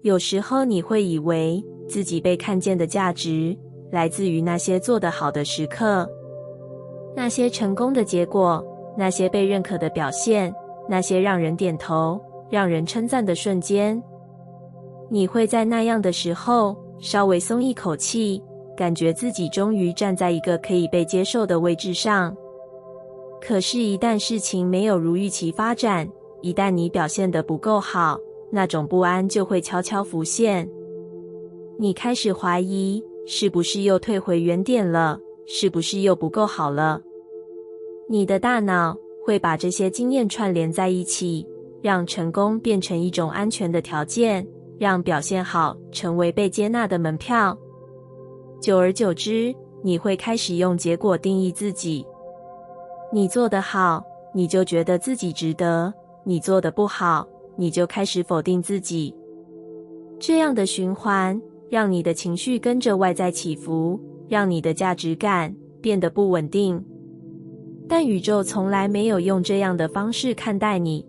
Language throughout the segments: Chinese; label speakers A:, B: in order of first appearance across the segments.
A: 有时候你会以为自己被看见的价值来自于那些做得好的时刻，那些成功的结果，那些被认可的表现，那些让人点头、让人称赞的瞬间。你会在那样的时候稍微松一口气，感觉自己终于站在一个可以被接受的位置上。可是，一旦事情没有如预期发展，一旦你表现得不够好，那种不安就会悄悄浮现。你开始怀疑，是不是又退回原点了？是不是又不够好了？你的大脑会把这些经验串联在一起，让成功变成一种安全的条件，让表现好成为被接纳的门票。久而久之，你会开始用结果定义自己。你做得好，你就觉得自己值得；你做得不好，你就开始否定自己。这样的循环让你的情绪跟着外在起伏，让你的价值感变得不稳定。但宇宙从来没有用这样的方式看待你，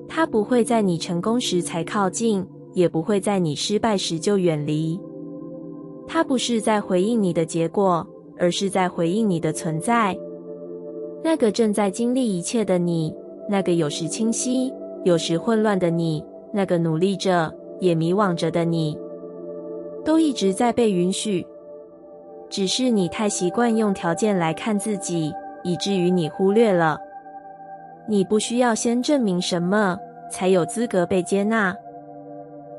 A: 它不会在你成功时才靠近，也不会在你失败时就远离。它不是在回应你的结果，而是在回应你的存在。那个正在经历一切的你，那个有时清晰，有时混乱的你，那个努力着，也迷惘着的你，都一直在被允许。只是你太习惯用条件来看自己，以至于你忽略了，你不需要先证明什么，才有资格被接纳。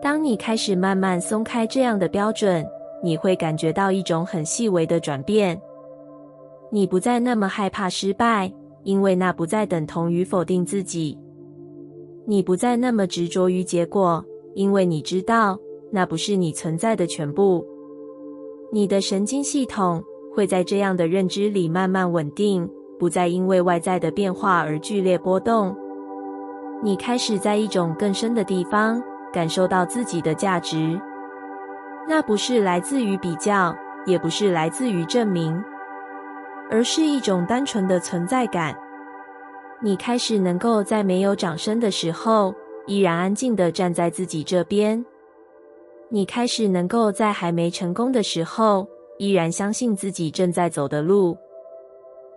A: 当你开始慢慢松开这样的标准，你会感觉到一种很细微的转变。你不再那么害怕失败，因为那不再等同于否定自己。你不再那么执着于结果，因为你知道，那不是你存在的全部。你的神经系统会在这样的认知里慢慢稳定，不再因为外在的变化而剧烈波动。你开始在一种更深的地方感受到自己的价值，那不是来自于比较，也不是来自于证明，而是一种单纯的存在感。你开始能够在没有掌声的时候，依然安静地站在自己这边。你开始能够在还没成功的时候，依然相信自己正在走的路。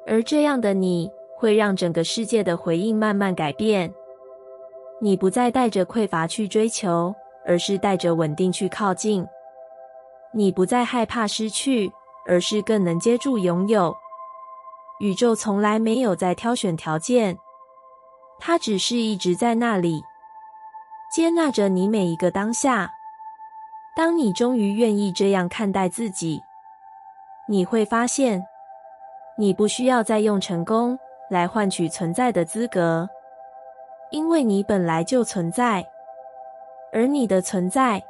A: 而这样的你，会让整个世界的回应慢慢改变。你不再带着匮乏去追求，而是带着稳定去靠近。你不再害怕失去，而是更能接住拥有。宇宙从来没有在挑选条件，它只是一直在那里，接纳着你每一个当下。当你终于愿意这样看待自己，你会发现，你不需要再用成功来换取存在的资格，因为你本来就存在，而你的存在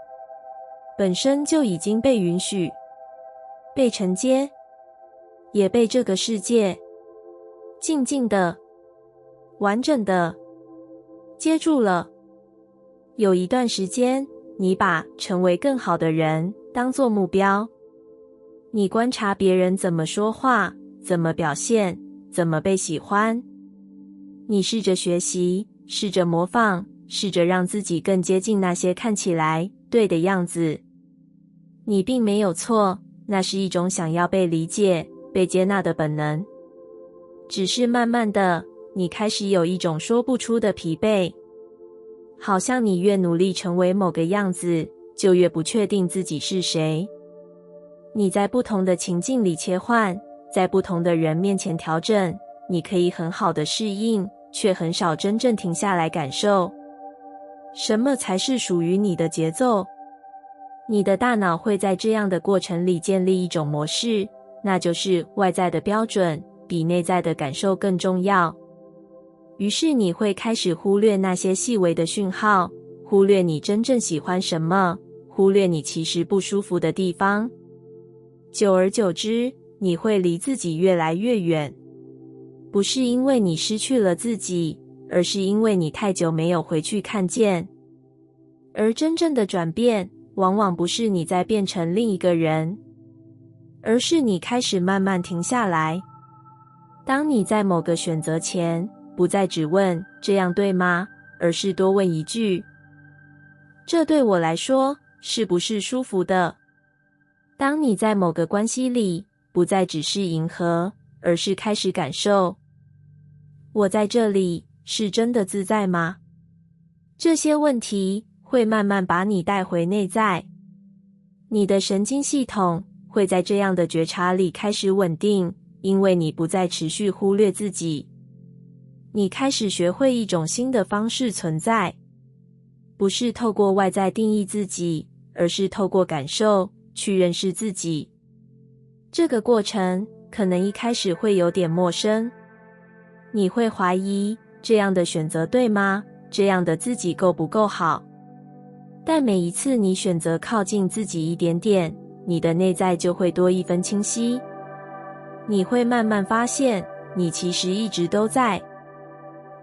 A: 本身就已经被允许、被承接，也被这个世界静静的、完整的接住了。有一段时间，你把成为更好的人当作目标，你观察别人怎么说话，怎么表现，怎么被喜欢。你试着学习，试着模仿，试着让自己更接近那些看起来对的样子。你并没有错，那是一种想要被理解、被接纳的本能。只是慢慢的，你开始有一种说不出的疲惫，好像你越努力成为某个样子，就越不确定自己是谁。你在不同的情境里切换，在不同的人面前调整，你可以很好的适应，却很少真正停下来感受什么才是属于你的节奏。你的大脑会在这样的过程里建立一种模式，那就是外在的标准比内在的感受更重要。于是你会开始忽略那些细微的讯号，忽略你真正喜欢什么，忽略你其实不舒服的地方。久而久之，你会离自己越来越远，不是因为你失去了自己，而是因为你太久没有回去看见。而真正的转变，往往不是你在变成另一个人，而是你开始慢慢停下来。当你在某个选择前，不再只问这样对吗，而是多问一句：这对我来说是不是舒服的？当你在某个关系里，不再只是迎合，而是开始感受，我在这里是真的自在吗？这些问题会慢慢把你带回内在，你的神经系统会在这样的觉察里开始稳定，因为你不再持续忽略自己。你开始学会一种新的方式存在，不是透过外在定义自己，而是透过感受去认识自己。这个过程可能一开始会有点陌生，你会怀疑这样的选择对吗？这样的自己够不够好？但每一次你选择靠近自己一点点，你的内在就会多一分清晰。你会慢慢发现，你其实一直都在。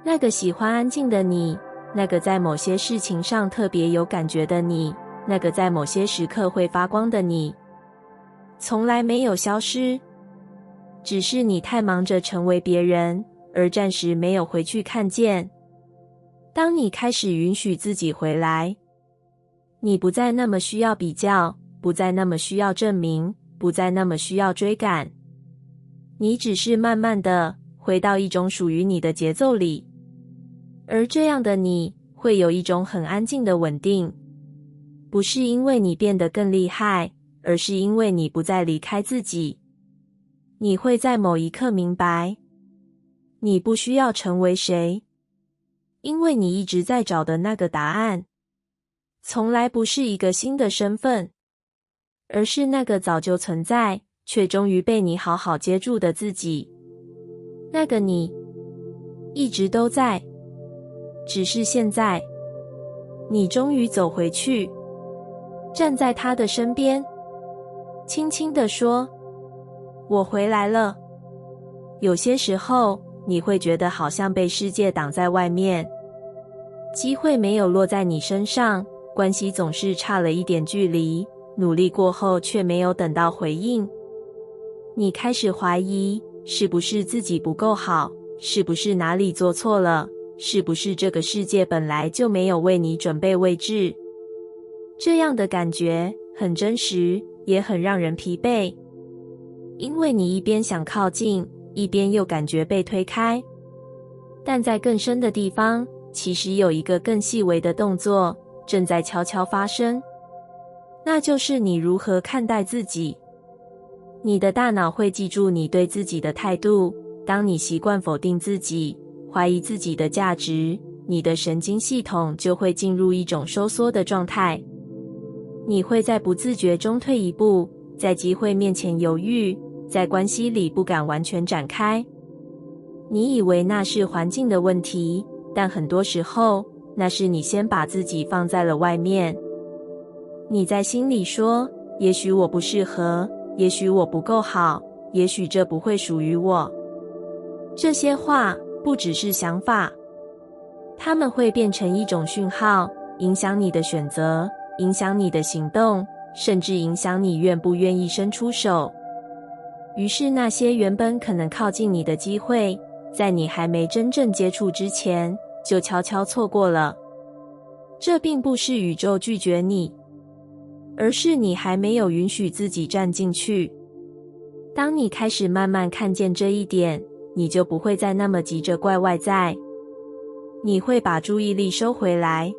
A: 那个喜欢安静的你，那个在某些事情上特别有感觉的你，那个在某些时刻会发光的你，从来没有消失。只是你太忙着成为别人，而暂时没有回去看见。当你开始允许自己回来，你不再那么需要比较，不再那么需要证明，不再那么需要追赶。你只是慢慢的回到一种属于你的节奏里，而这样的你会有一种很安静的稳定，不是因为你变得更厉害，而是因为你不再离开自己。你会在某一刻明白，你不需要成为谁，因为你一直在找的那个答案，从来不是一个新的身份，而是那个早就存在，却终于被你好好接住的自己。那个你一直都在，只是现在，你终于走回去，站在他的身边，轻轻地说：“我回来了。”有些时候，你会觉得好像被世界挡在外面，机会没有落在你身上，关系总是差了一点距离，努力过后却没有等到回应。你开始怀疑，是不是自己不够好？是不是哪里做错了？是不是这个世界本来就没有为你准备位置？这样的感觉很真实，也很让人疲惫，因为你一边想靠近，一边又感觉被推开。但在更深的地方，其实有一个更细微的动作正在悄悄发生，那就是你如何看待自己。你的大脑会记住你对自己的态度，当你习惯否定自己，怀疑自己的价值，你的神经系统就会进入一种收缩的状态。你会在不自觉中退一步，在机会面前犹豫，在关系里不敢完全展开。你以为那是环境的问题，但很多时候，那是你先把自己放在了外面。你在心里说，也许我不适合，也许我不够好，也许这不会属于我。这些话不只是想法，它们会变成一种讯号，影响你的选择，影响你的行动，甚至影响你愿不愿意伸出手。于是那些原本可能靠近你的机会，在你还没真正接触之前，就悄悄错过了。这并不是宇宙拒绝你，而是你还没有允许自己站进去。当你开始慢慢看见这一点，你就不会再那么急着怪外在，你会把注意力收回来，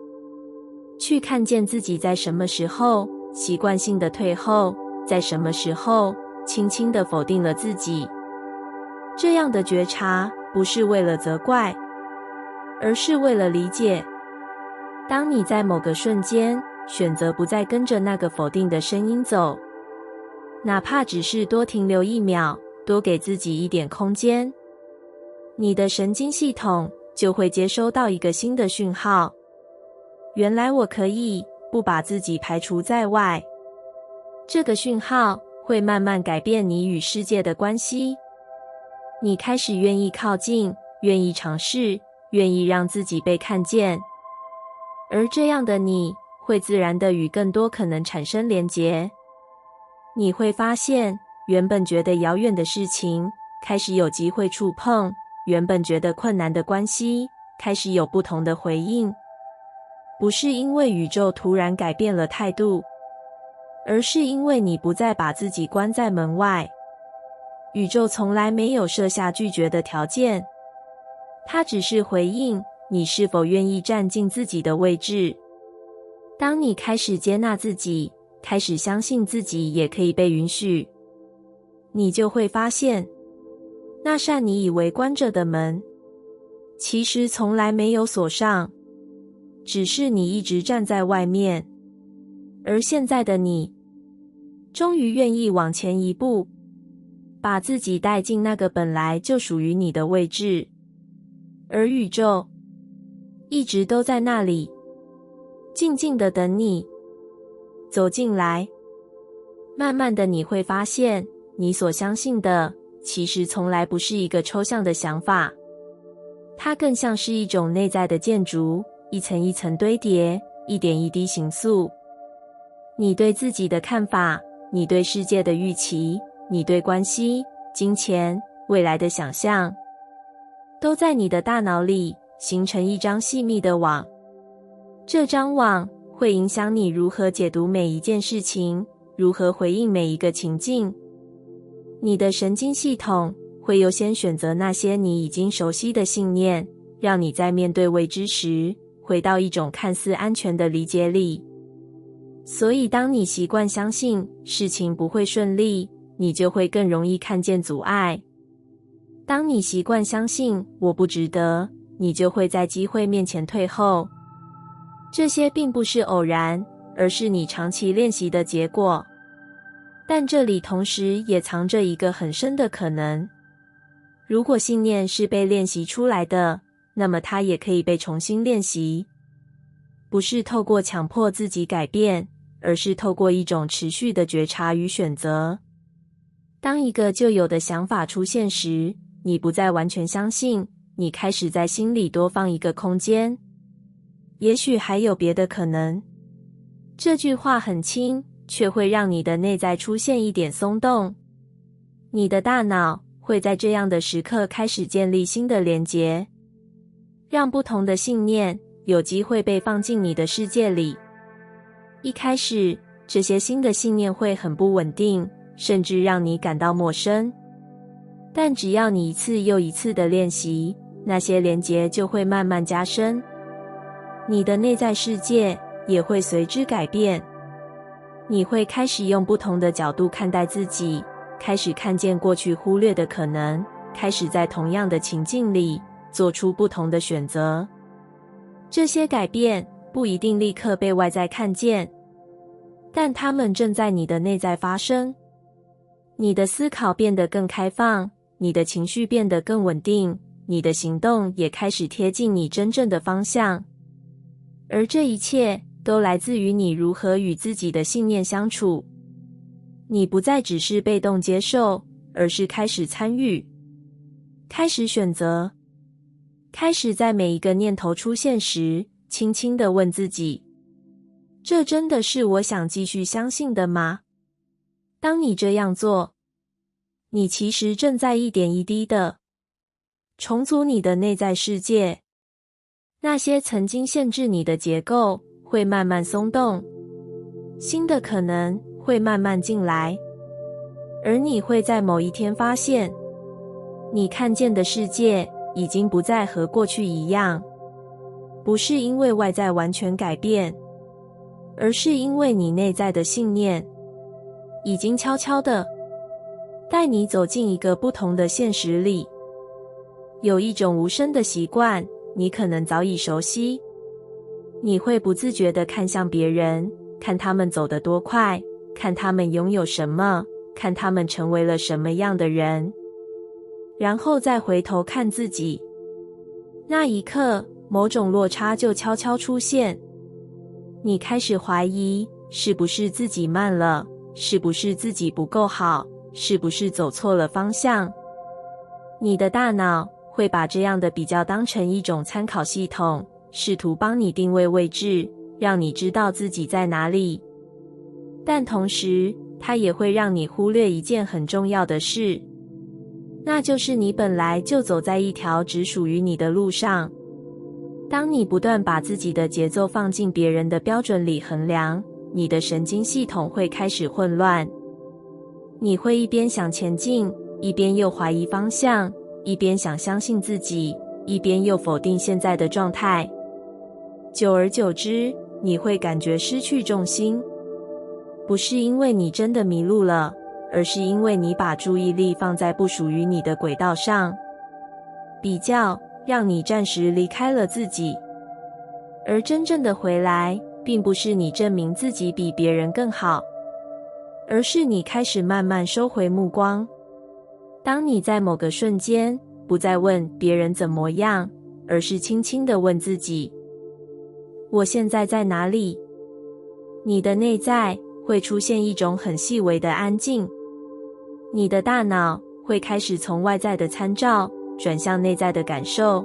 A: 去看见自己在什么时候习惯性的退后，在什么时候轻轻地否定了自己。这样的觉察不是为了责怪，而是为了理解。当你在某个瞬间选择不再跟着那个否定的声音走，哪怕只是多停留1秒，多给自己一点空间，你的神经系统就会接收到一个新的讯号。原来我可以不把自己排除在外。这个讯号会慢慢改变你与世界的关系。你开始愿意靠近，愿意尝试，愿意让自己被看见。而这样的你会自然地与更多可能产生连结。你会发现，原本觉得遥远的事情开始有机会触碰，原本觉得困难的关系开始有不同的回应。不是因为宇宙突然改变了态度，而是因为你不再把自己关在门外。宇宙从来没有设下拒绝的条件，它只是回应你是否愿意站进自己的位置。当你开始接纳自己，开始相信自己也可以被允许，你就会发现，那扇你以为关着的门，其实从来没有锁上，只是你一直站在外面。而现在的你，终于愿意往前一步，把自己带进那个本来就属于你的位置。而宇宙一直都在那里，静静地等你走进来。慢慢的你会发现，你所相信的其实从来不是一个抽象的想法，它更像是一种内在的建筑，一层一层堆叠，一点一滴形塑。你对自己的看法，你对世界的预期，你对关系、金钱、未来的想象，都在你的大脑里形成一张细密的网。这张网会影响你如何解读每一件事情，如何回应每一个情境。你的神经系统会优先选择那些你已经熟悉的信念，让你在面对未知时，回到一种看似安全的理解里。所以当你习惯相信事情不会顺利，你就会更容易看见阻碍。当你习惯相信我不值得，你就会在机会面前退后。这些并不是偶然，而是你长期练习的结果。但这里同时也藏着一个很深的可能。如果信念是被练习出来的，那么它也可以被重新练习。不是透过强迫自己改变，而是透过一种持续的觉察与选择。当一个旧有的想法出现时，你不再完全相信，你开始在心里多放一个空间。也许还有别的可能。这句话很轻，却会让你的内在出现一点松动。你的大脑会在这样的时刻开始建立新的连结，让不同的信念有机会被放进你的世界里。一开始，这些新的信念会很不稳定，甚至让你感到陌生。但只要你一次又一次的练习，那些连结就会慢慢加深。你的内在世界也会随之改变。你会开始用不同的角度看待自己，开始看见过去忽略的可能，开始在同样的情境里做出不同的选择。这些改变不一定立刻被外在看见，但它们正在你的内在发生。你的思考变得更开放，你的情绪变得更稳定，你的行动也开始贴近你真正的方向。而这一切都来自于你如何与自己的信念相处。你不再只是被动接受，而是开始参与，开始选择，开始在每一个念头出现时，轻轻地问自己：这真的是我想继续相信的吗？当你这样做，你其实正在一点一滴地重组你的内在世界。那些曾经限制你的结构会慢慢松动，新的可能会慢慢进来，而你会在某一天发现，你看见的世界已经不再和过去一样。不是因为外在完全改变，而是因为你内在的信念已经悄悄地带你走进一个不同的现实里。有一种无声的习惯，你可能早已熟悉。你会不自觉地看向别人，看他们走得多快，看他们拥有什么，看他们成为了什么样的人，然后再回头看自己。那一刻，某种落差就悄悄出现。你开始怀疑，是不是自己慢了？是不是自己不够好？是不是走错了方向？你的大脑会把这样的比较当成一种参考系统，试图帮你定位位置，让你知道自己在哪里。但同时，它也会让你忽略一件很重要的事，那就是你本来就走在一条只属于你的路上。当你不断把自己的节奏放进别人的标准里衡量，你的神经系统会开始混乱。你会一边想前进，一边又怀疑方向，一边想相信自己，一边又否定现在的状态。久而久之，你会感觉失去重心。不是因为你真的迷路了，而是因为你把注意力放在不属于你的轨道上。比较让你暂时离开了自己，而真正的回来，并不是你证明自己比别人更好，而是你开始慢慢收回目光。当你在某个瞬间，不再问别人怎么样，而是轻轻地问自己：我现在在哪里？你的内在会出现一种很细微的安静，你的大脑会开始从外在的参照转向内在的感受。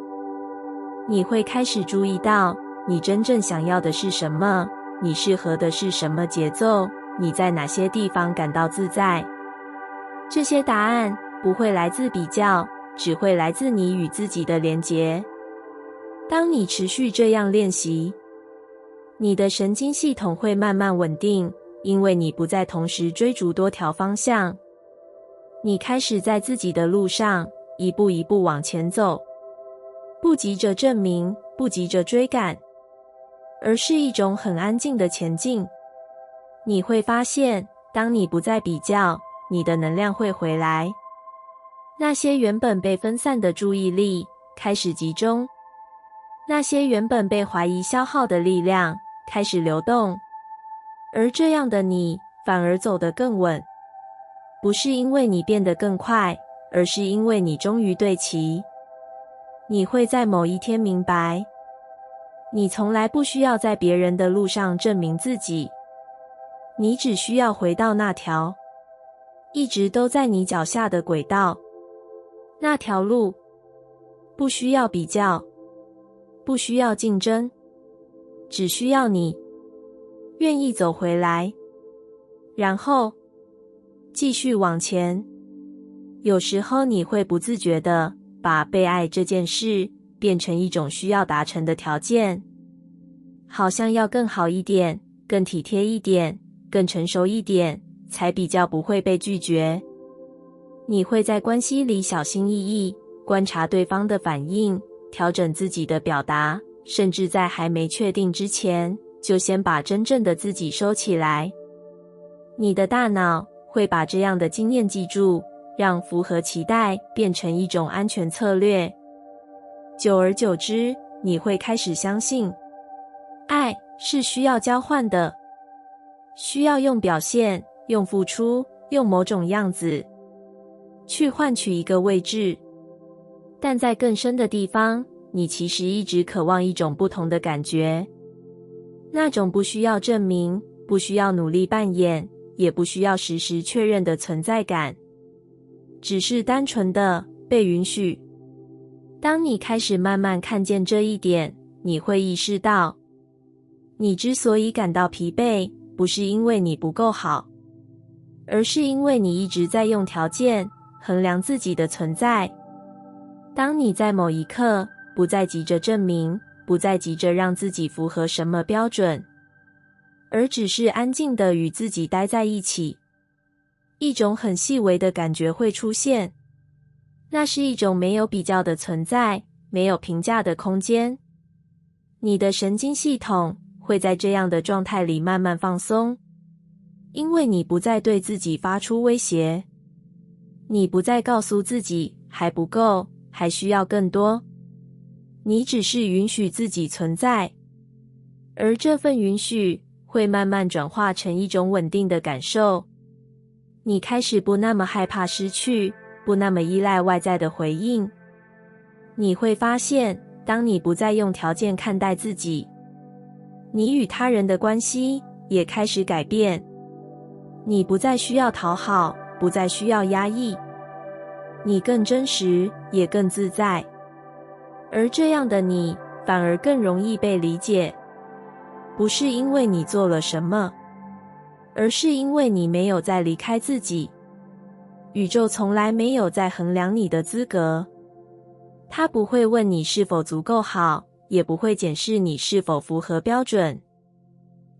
A: 你会开始注意到你真正想要的是什么，你适合的是什么节奏，你在哪些地方感到自在。这些答案不会来自比较，只会来自你与自己的连结。当你持续这样练习，你的神经系统会慢慢稳定，因为你不再同时追逐多条方向。你开始在自己的路上一步一步往前走，不急着证明，不急着追赶，而是一种很安静的前进。你会发现，当你不再比较，你的能量会回来。那些原本被分散的注意力开始集中，那些原本被怀疑消耗的力量开始流动，而这样的你反而走得更稳。不是因为你变得更快，而是因为你终于对齐。你会在某一天明白，你从来不需要在别人的路上证明自己，你只需要回到那条一直都在你脚下的轨道。那条路不需要比较，不需要竞争，只需要你愿意走回来，然后继续往前。有时候你会不自觉地把被爱这件事变成一种需要达成的条件，好像要更好一点，更体贴一点，更成熟一点，才比较不会被拒绝。你会在关系里小心翼翼，观察对方的反应，调整自己的表达，甚至在还没确定之前，就先把真正的自己收起来。你的大脑会把这样的经验记住，让符合期待变成一种安全策略。久而久之，你会开始相信，爱是需要交换的，需要用表现，用付出，用某种样子去换取一个位置。但在更深的地方，你其实一直渴望一种不同的感觉，那种不需要证明，不需要努力扮演，也不需要时时确认的存在感，只是单纯的被允许。当你开始慢慢看见这一点，你会意识到，你之所以感到疲惫，不是因为你不够好，而是因为你一直在用条件衡量自己的存在。当你在某一刻不再急着证明，不再急着让自己符合什么标准，而只是安静地与自己待在一起，一种很细微的感觉会出现。那是一种没有比较的存在，没有评价的空间。你的神经系统会在这样的状态里慢慢放松，因为你不再对自己发出威胁，你不再告诉自己还不够，还需要更多，你只是允许自己存在，而这份允许会慢慢转化成一种稳定的感受。你开始不那么害怕失去，不那么依赖外在的回应。你会发现，当你不再用条件看待自己，你与他人的关系也开始改变。你不再需要讨好，不再需要压抑，你更真实，也更自在。而这样的你，反而更容易被理解，不是因为你做了什么，而是因为你没有再离开自己。宇宙从来没有在衡量你的资格，它不会问你是否足够好，也不会检视你是否符合标准。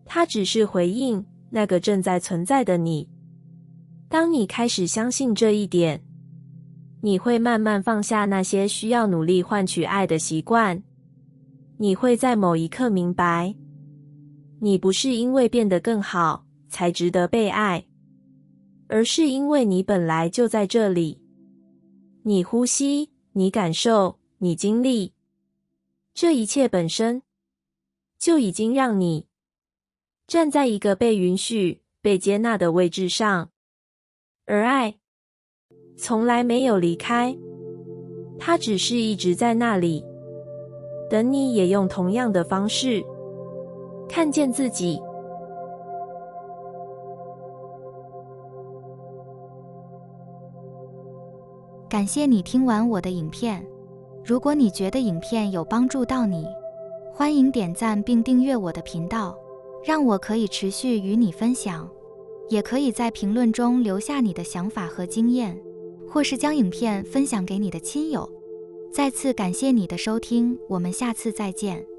A: 它只是回应那个正在存在的你。当你开始相信这一点，你会慢慢放下那些需要努力换取爱的习惯。你会在某一刻明白，你不是因为变得更好才值得被爱，而是因为你本来就在这里。你呼吸，你感受，你经历，这一切本身就已经让你站在一个被允许、被接纳的位置上。而爱从来没有离开，它只是一直在那里，等你也用同样的方式看见自己。
B: 感谢你听完我的影片。如果你觉得影片有帮助到你，欢迎点赞并订阅我的频道，让我可以持续与你分享。也可以在评论中留下你的想法和经验，或是将影片分享给你的亲友。再次感谢你的收听，我们下次再见。